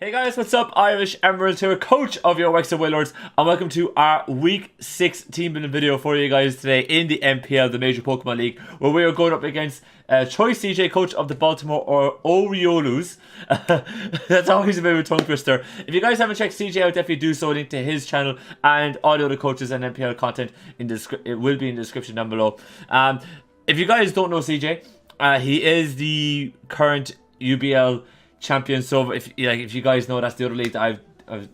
Hey guys, what's up? IrishEmerald here, coach of your Wexford Wailords, and welcome to our Week 6 team building video for you guys today in the MPL, the Major Pokémon League, where we are going up against Choice CJ, coach of the Baltimore Oriolus. That's always a bit of a tongue twister. If you guys haven't checked CJ out, definitely do so. Link to his channel and all the other coaches and MPL content it will be in the description down below. If you guys don't know CJ, he is the current UBL champion. So if you guys know, that's the other league that I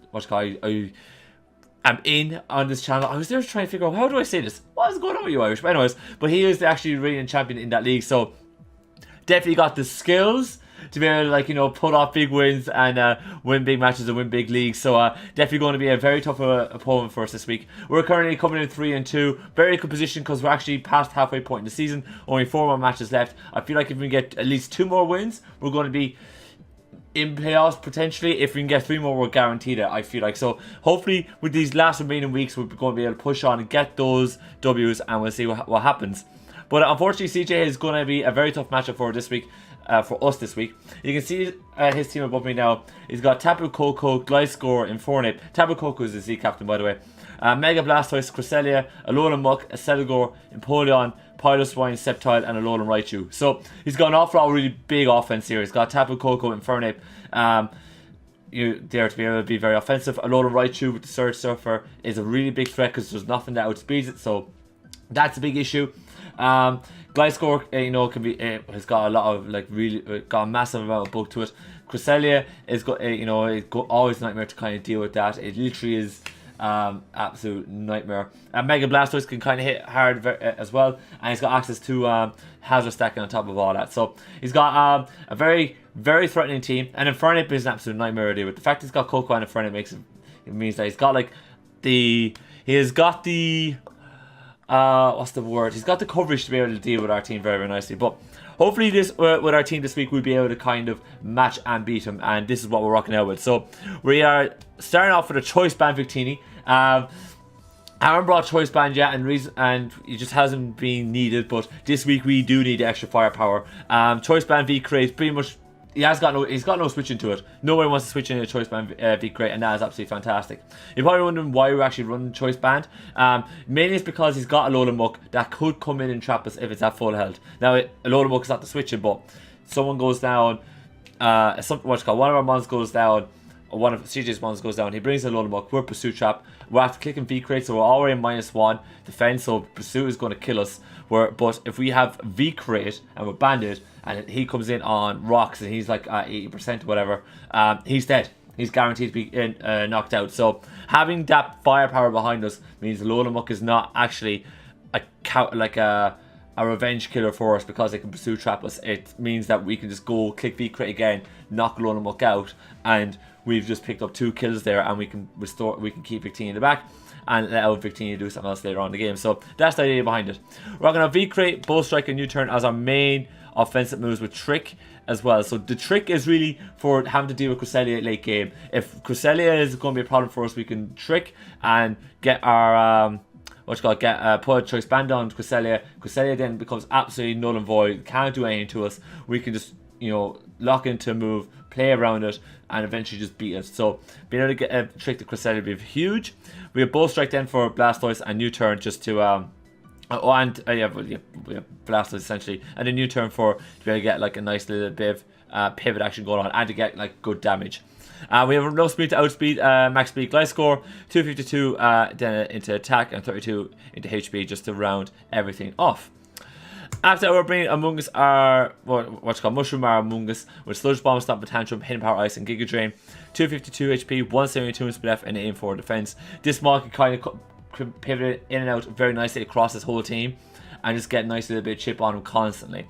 am in on this channel. I was there trying to figure out, how do I say this? What is going on with you, Irish? But anyways, but he is actually reigning champion in that league. So definitely got the skills to be able to pull off big wins and win big matches and win big leagues. So definitely going to be a very tough opponent for us this week. We're currently coming in 3-2, very good position because we're actually past halfway point in the season. Only 4 more matches left. I feel like if we get at least 2 more wins, we're going to be in playoffs potentially. If we can get 3 more, we're guaranteed it, I feel like. So hopefully with these last remaining weeks, we're going to be able to push on and get those W's, and we'll see what happens. But unfortunately, CJ is going to be a very tough matchup for this week. For us this week, you can see his team above me now. He's got Tapu Koko, Gliscor, Infernape. Tapu Koko is the Z captain, by the way. Mega Blastoise, Cresselia, Alolan Muck, Accelgor, Empoleon, Piloswine, Sceptile, and Alolan Raichu. So he's got an awful lot of really big offense here. He's got Tapu Koko, Infernape. You dare to be able to be very offensive. Alolan Raichu with the Surge Surfer is a really big threat because there's nothing that outspeeds it. So that's a big issue. Gliscor, can be has got a lot of really got a massive amount of bulk to it. Cresselia is got always nightmare to kind of deal with that. It literally is absolute nightmare. And Mega Blastoise can kind of hit hard as well, and he's got access to hazard stacking on top of all that. So he's got a very, very threatening team. And Infernape is an absolute nightmare to deal with. The fact he's got Coco and Infernape means that he's got what's the word? He's got the coverage to be able to deal with our team very, very nicely. But hopefully with our team this week, we'll be able to kind of match and beat him. And this is what we're rocking out with. So we are starting off with a Choice Band Victini. I haven't brought Choice Band yet, and it just hasn't been needed. But this week we do need extra firepower. Choice Band V Crate pretty much. He's got no switching to it. No one wants to switch into a Choice Band V Crate, and that is absolutely fantastic. You're probably wondering why we're actually running Choice Band. Mainly it's because he's got a Alolan Muck that could come in and trap us if it's at full health. Now, Alolan Muck is not the switching, but someone goes down, one of our mons goes down, or one of CJ's mons goes down, he brings a Alolan Muck, we're Pursuit Trap, we're after clicking V Crate, so we're already in -1 defense, so Pursuit is going to kill us. But if we have V Crate and we're banded, and he comes in on rocks and he's like at 80% or whatever, he's dead. He's guaranteed to be knocked out. So having that firepower behind us means Alolan Muck is not actually a revenge killer for us because they can Pursuit Trap us. It means that we can just go click V Crit again, knock Alolan Muck out, and we've just picked up 2 kills there, and we can keep Victini in the back and let out Victini do something else later on in the game. So that's the idea behind it. We're going to V Crate, Bow Strike, and U-Turn as our main offensive moves with Trick as well. So the Trick is really for having to deal with Cresselia late game. If Cresselia is going to be a problem for us, we can Trick and get our put a Choice Band on Cresselia. Cresselia then becomes absolutely null and void, can't do anything to us. We can just lock into a move, play around it, and eventually just beat it. So being able to get Trick the Cresselia would be huge. We have Bow Strike then for Blastoise, and U-Turn just to Blastoise essentially, and a U-Turn to be able to get a nice little bit of pivot action going on, and to get good damage. We have no speed to outspeed, max speed Gliscor, 252 then into attack, and 32 into HP just to round everything off. After we're bringing Among Us Mushroom our Among Us with Sludge Bomb, Stomp Tantrum, Hidden Power Ice, and Giga Drain. 252 HP, 172 in Split F, and 8 for defense. This mod can kind of pivot in and out very nicely across this whole team, and just get a nice little bit of chip on him constantly,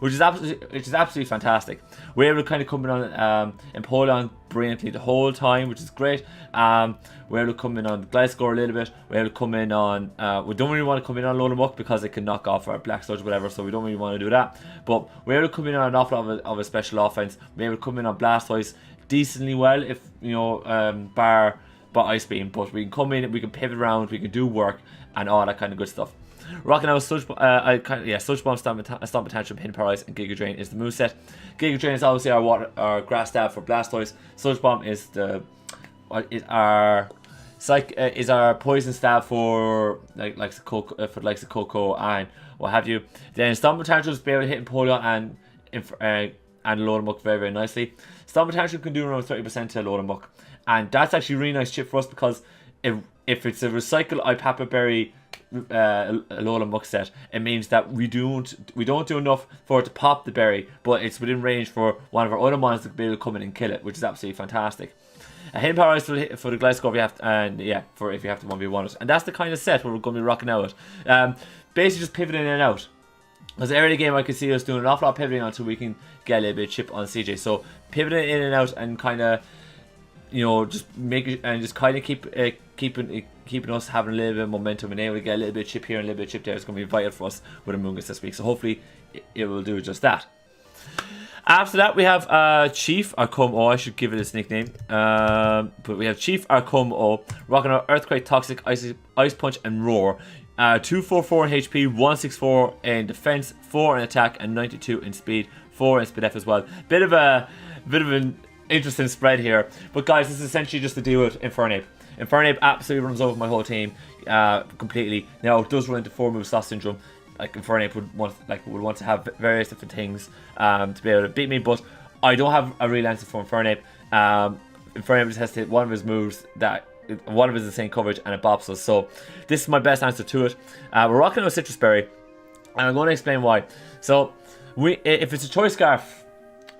which is absolutely fantastic. We're able to kind of come in on Empoleon brilliantly the whole time, which is great. We're able to come in on Gliscor a little bit. We're able to come in on we don't really want to come in on Alolan Muck because it can knock off our Black Sludge or whatever, so we don't really want to do that. But we're able to come in on an awful lot of a special offense. We're able to come in on Blastoise decently well, if bar Ice Beam, but we can come in, we can pivot around, we can do work and all that kind of good stuff. Rocking out Sludge Bomb, Stomp Tantrum, Hidden Paralyze, and Giga Drain is the moveset. Giga Drain is obviously our grass stab for Blastoise. Sludge Bomb is our poison stab for likes of Coco and what have you. Then Stomp Tantrum is be able to hit Empoleon and Alolan very, very nicely. Stomp Tantrum can do around 30% to Alolan, and that's actually a really nice chip for us because if it's a recycle Ipapa Berry Alolan set, it means that we don't do enough for it to pop the berry, but it's within range for one of our other monsters to be able to come in and kill it, which is absolutely fantastic. A Hidden Power is for the Gliscor if you have if you have to 1v1 it, and that's the kind of set where we're going to be rocking out. Basically just pivoting in and out. Because early game I could see us doing an awful lot of pivoting until we can get a little bit of chip on CJ. So pivoting in and out and kind of, just making and just kind of keeping us having a little bit of momentum and able to get a little bit of chip here and a little bit of chip there is going to be vital for us with Amoonguss this week. So hopefully it will do just that. After that, we have Chief Arcum-O. I should give it its nickname. But we have Chief Arcum-O, rocking out Earthquake, Toxic, Ice Punch, and Roar. 244 in HP, 164 in defense, 4 in attack, and 92 in speed, 4 in speed F as well. Bit of an interesting spread here. But guys, this is essentially just to deal with Infernape. Infernape absolutely runs over my whole team completely. Now it does run into 4-move Sloth Syndrome. Like Infernape would want to have various different things to be able to beat me, but I don't have a real answer for Infernape. Infernape just has to hit one of his moves that one of his insane coverage and it bops us. So this is my best answer to it. We're rocking out Citrus Berry, and I'm going to explain why. So if it's a Choice Scarf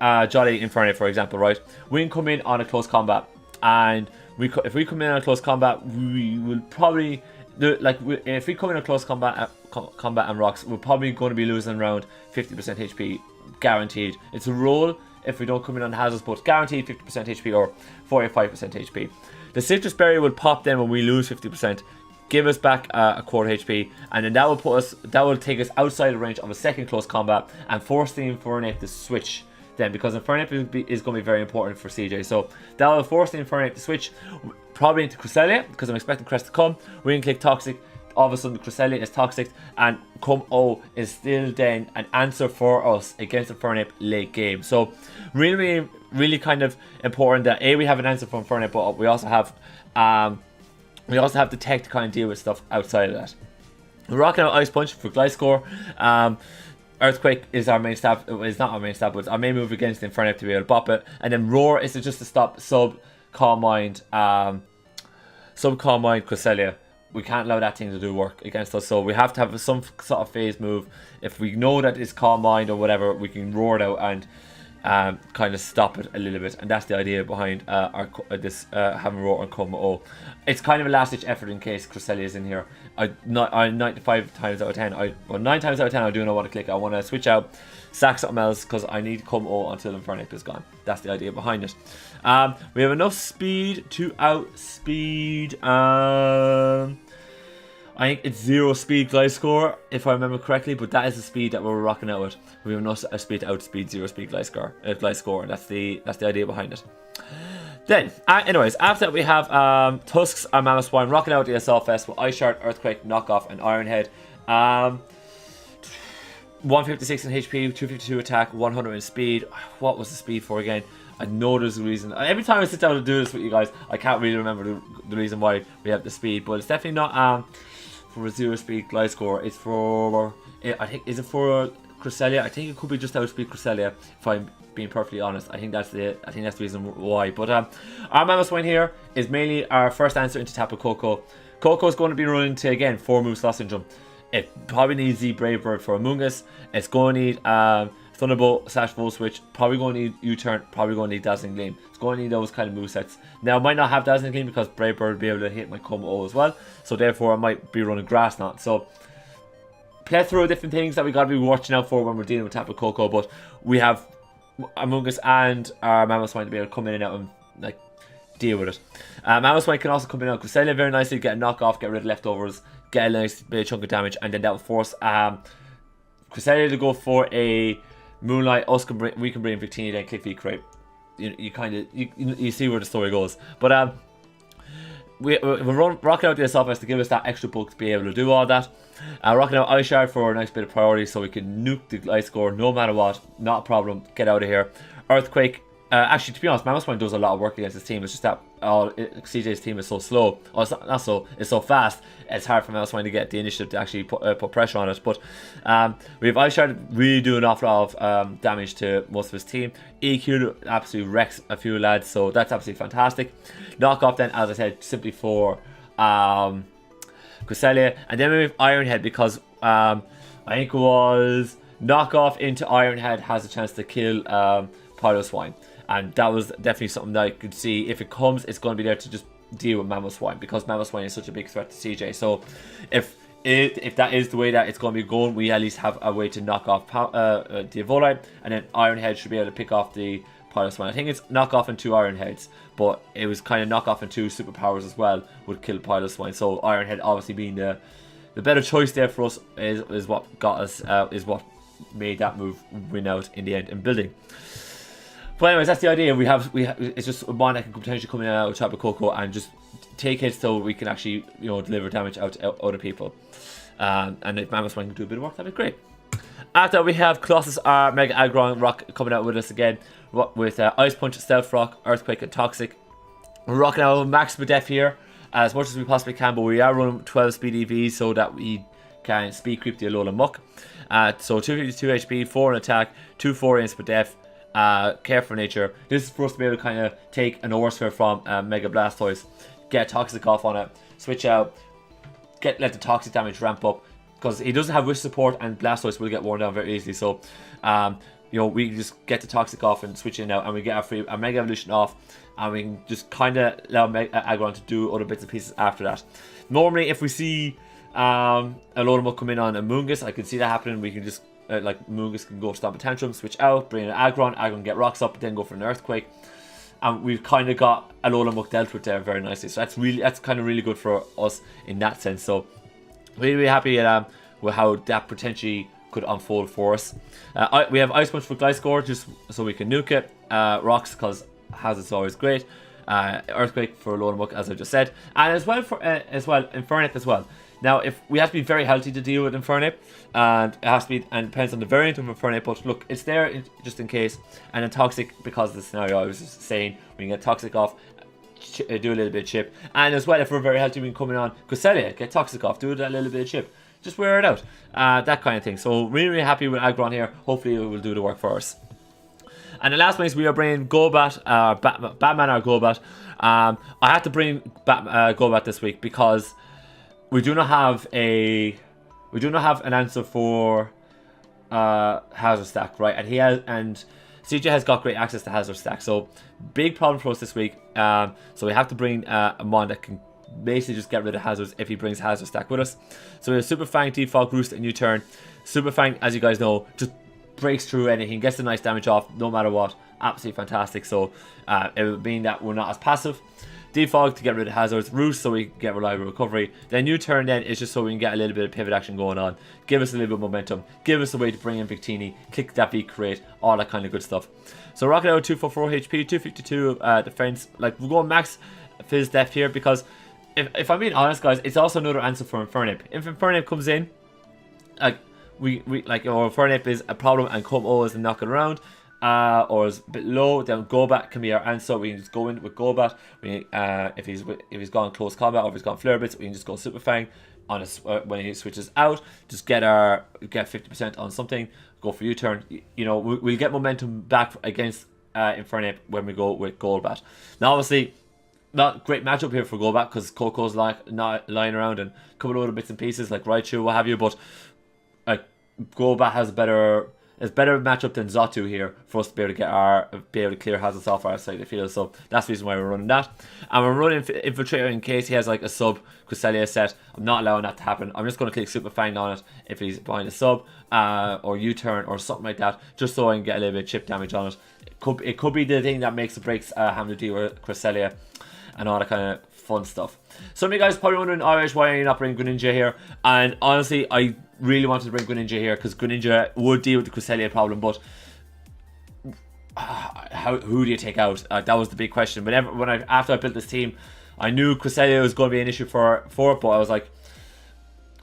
Jolly Infernape, for example, right, we can come in on a close combat, and if we come in on a close combat, we will probably if we come in a close combat and rocks, we're probably going to be losing around 50% HP guaranteed. It's a roll if we don't come in on hazards, but guaranteed 50% HP or 45% HP. The Citrus Berry will pop then when we lose 50%, give us back a quarter HP, and then that will take us outside the range of a second close combat and force the Infernape to switch then, because Infernape is going to be very important for CJ. So that will force the Infernape to switch probably into Cresselia, because I'm expecting Crest to come. We can click Toxic. All of a sudden Cresselia is Toxic, and Cum-O is still then an answer for us against Infernape late game. So really kind of important that we have an answer for Infernape, but we also have the tech to kind of deal with stuff outside of that. We're rocking out Ice Punch for Gliscor. Earthquake is our main stab. It's not our main stab, but it's our main move against the Infernape to be able to bop it. And then Roar is just to stop Calm Mind Cresselia. We can't allow that thing to do work against us, so we have to have some sort of phase move. If we know that it's Calm Mind or whatever, we can roar it out and kind of stop it a little bit, and that's the idea behind having Roar and Cum-O. It's kind of a last ditch effort in case Cresselia is in here. 95 times out of 10, 9 times out of 10 I do not want to click. I want to switch out, sack something else, because I need Cum-O until Infernape is gone. That's the idea behind it. We have enough speed to outspeed. I think it's 0 speed Gliscor, if I remember correctly, but that is the speed that we're rocking out with. We have enough speed to outspeed 0 speed Gliscor, and that's the idea behind it. Then, anyways, after that we have Tusks, our Mamoswine, rocking out the Assault Vest with Ice Shard, Earthquake, Knockoff, and Iron Head. 156 in HP, 252 attack, 100 in speed. What was the speed for again? I know there's a reason. Every time I sit down to do this with you guys, I can't really remember the reason why we have the speed, but it's definitely not for a 0 speed Gliscor. It's for, I think, is it for Cresselia? I think it could be just outspeed Cresselia, if I'm being perfectly honest. I think that's the reason why. But our Mamoswine here is mainly our first answer into Tapu Koko. Koko is going to be running to, again, 4-move Sloth Syndrome. It probably needs the Brave Bird for Amoonguss. It's going to need Thunderbolt / Volt Switch. Probably going to need U-Turn. Probably going to need Dazzling Gleam. It's going to need those kind of movesets. Now, I might not have Dazzling Gleam because Brave Bird will be able to hit my Cum-O as well. So, therefore, I might be running Grass Knot. So, plethora of different things that we got to be watching out for when we're dealing with Tapu Koko. But we have Amoonguss and our Mamoswine to be able to come in and out and deal with it. Mamoswine can also come in and out Cresselia very nicely, get a knockoff, get rid of leftovers, get a nice bit of chunk of damage, and then that will force Cresselia to go for a Moonlight. We can bring Victini, then click V Create. You see where the story goes. But we're rocking out the Assault to give us that extra bulk to be able to do all that. Rocking out Ice Shard for a nice bit of priority so we can nuke the Ice Score no matter what. Not a problem. Get out of here. Earthquake. Actually, to be honest, Mammoth Swine does a lot of work against this team. It's just that CJ's team is so slow. Oh, it's not so. It's so fast. It's hard for Mammoth Swine to get the initiative to actually put pressure on it. But we have Ice Shard really doing an awful lot of damage to most of his team. EQ absolutely wrecks a few lads, so that's absolutely fantastic. Knock off then, as I said, simply for Cresselia. And then we have Ironhead because I think it was knock off into Ironhead has a chance to kill Piloswine. And that was definitely something that I could see. If it comes, it's going to be there to just deal with Mammoth Swine because Mammoth Swine is such a big threat to CJ. So if that is the way that it's going to be going, we at least have a way to knock off the Evolite, and then Ironhead should be able to pick off the Piloswine. I think it's knock off in 2 Ironheads, but it was kind of knock off in 2 superpowers as well would kill Piloswine. So Ironhead obviously being the better choice there for us is what got us is what made that move win out in the end in building. But anyways, that's the idea. We have it's just one that can potentially come in out of Chopper Coco and just take hits so we can actually deliver damage out to other people. And if Mammoth Swine can do a bit of work, that'd be great. After that, we have Colossus R, Mega Aggron Rock coming out with us again with Ice Punch, Stealth Rock, Earthquake, and Toxic. We're rocking out max def here as much as we possibly can, but we are running 12 speed EVs so that we can speed creep the Alola Muck. So 252 HP, 4 in attack, 240 in speed def. Care for nature. This is for us to be able to kind of take an Oversphere from Mega Blastoise, get Toxic off on it, switch out, let the Toxic damage ramp up because he doesn't have Wish support and Blastoise will get worn down very easily. So we just get the Toxic off and switch in now, and we get our Mega Evolution off, and we can just kind of allow Aggron to do other bits and pieces after that. Normally, if we see a Alola come in on a Moongus, I can see that happening. We can just like Moongus can go Stomp a Tantrum, switch out, bring in Aggron get rocks up, then go for an Earthquake, and we've kind of got Alola dealt with there very nicely. So that's kind of really good for us in that sense. So really happy with how that potentially could unfold for us. We have Ice Punch for Gliscor just so we can nuke it. Rocks because Hazard's always great. Earthquake for Alola Muck, as I just said, and as well Infernape as well. Now, if we have to be very healthy to deal with Infernape, and it has to be, and it depends on the variant of Infernape, but look, it's there just in case. And then Toxic, because of the scenario I was just saying, we can get Toxic off, do a little bit of chip. And as well, if we're very healthy, we can come in on Cresselia, get Toxic off, do that little bit of chip. Just wear it out. That kind of thing. So really happy with Aggron here. Hopefully it will do the work for us. And the last one is we are bringing Golbat, Batman or Golbat. I had to bring Golbat this week because we do not have an answer for Hazard Stack, right? And CJ has got great access to Hazard Stack, so big problem for us this week. So we have to bring a mon that can basically just get rid of hazards if he brings Hazard Stack with us. So we have Super Fang, Defog, Roost, and U-Turn. Super Fang, as you guys know, just breaks through anything, gets the nice damage off no matter what. Absolutely fantastic. So it would mean that we're not as passive. Defog to get rid of hazards, Roost so we get reliable recovery. Then U-Turn then is just so we can get a little bit of pivot action going on. Give us a little bit of momentum. Give us a way to bring in Victini, kick that V crate, all that kind of good stuff. So Rocket out 244 HP, 252 defense. Like we're going max Fizz Def here because if I'm being honest, guys, it's also another answer for Infernape. If Infernape comes in, like Infernape is a problem and Como is knock it around. Or is a bit low, then Golbat can be our answer. We can just go in with Golbat. If he's gone close combat or if he's gone Flare Blitz, we can just go Super Fang on when he switches out. Just get 50% on something. Go for U-Turn. We'll get momentum back against Infernape when we go with Golbat. Now, obviously, not great matchup here for Golbat because Coco's not lying around and a couple of other bits and pieces like Raichu, what have you. But Golbat has a better matchup than Xatu here for us to be able to clear hazards off our side of the field. So that's the reason why we're running that. And we're running Infiltrator in case he has like a sub Cresselia set. I'm not allowing that to happen. I'm just going to click Super Fang on it if he's behind a sub or U-Turn or something like that, just so I can get a little bit of chip damage on it. It could be the thing that makes or breaks having to deal with Cresselia and all that kind of fun stuff. Some of you guys are probably wondering, Irish, why are you not bringing Greninja here? And honestly, I really wanted to bring Greninja here because Greninja would deal with the Cresselia problem, but who do you take out? That was the big question. But after I built this team, I knew Cresselia was going to be an issue for it, but I was like,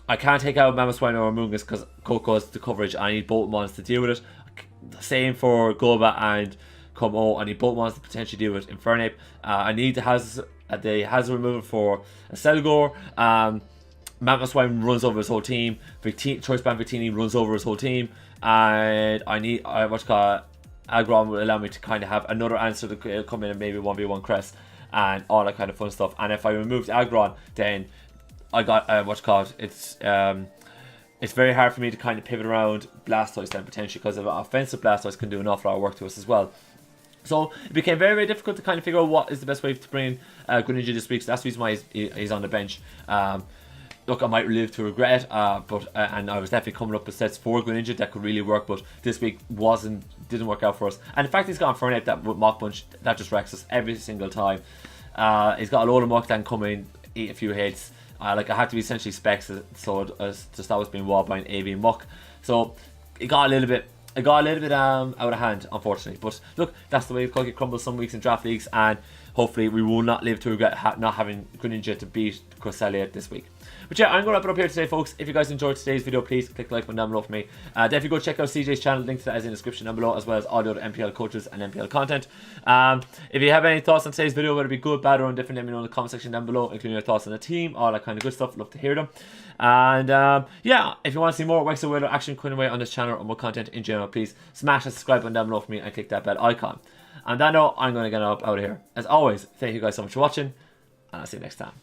I can't take out Mamoswine or Mungus because Coco's the coverage. I need both mons to deal with it. Same for Golbat and Como. I need both mons to potentially deal with Infernape. I need the hazard removal for a Selgor. Mamoswine runs over his whole team. Choice Band Victini runs over his whole team. And I need Aggron will allow me to kind of have another answer to come in and maybe 1v1 Crest and all that kind of fun stuff. And if I removed Aggron, then I got it's very hard for me to kind of pivot around Blastoise then potentially, because of offensive Blastoise can do an awful lot of work to us as well. So it became very, very difficult to kind of figure out what is the best way to bring in Greninja this week. So that's the reason why he's on the bench. Look, I might live to regret it, and I was definitely coming up with sets for Greninja that could really work, but this week didn't work out for us. And in fact, he's got Infernape that with Mach Punch that just wrecks us every single time. He's got a load of Mach that can come in, eat a few hits. I had to be essentially specs so as to stop us being walled by an AV Mach. So it got a little bit out of hand, unfortunately. But look, that's the way the cookie crumbles some weeks in draft leagues, and hopefully we will not live to regret not having Greninja to beat Cresselia this week. But yeah, I'm going to wrap it up here today, folks. If you guys enjoyed today's video, please click the like button down below for me. Definitely go check out CJ's channel. Link to that is in the description down below, as well as all the other MPL coaches and MPL content. If you have any thoughts on today's video, whether it be good, bad, or indifferent, let me know in the comment section down below, including your thoughts on the team, all that kind of good stuff. Love to hear them. And yeah, if you want to see more Wexford Wailords action coming away on this channel or more content in general, please smash the subscribe button down below for me and click that bell icon. And that note, I'm going to get up out of here. As always, thank you guys so much for watching, and I'll see you next time.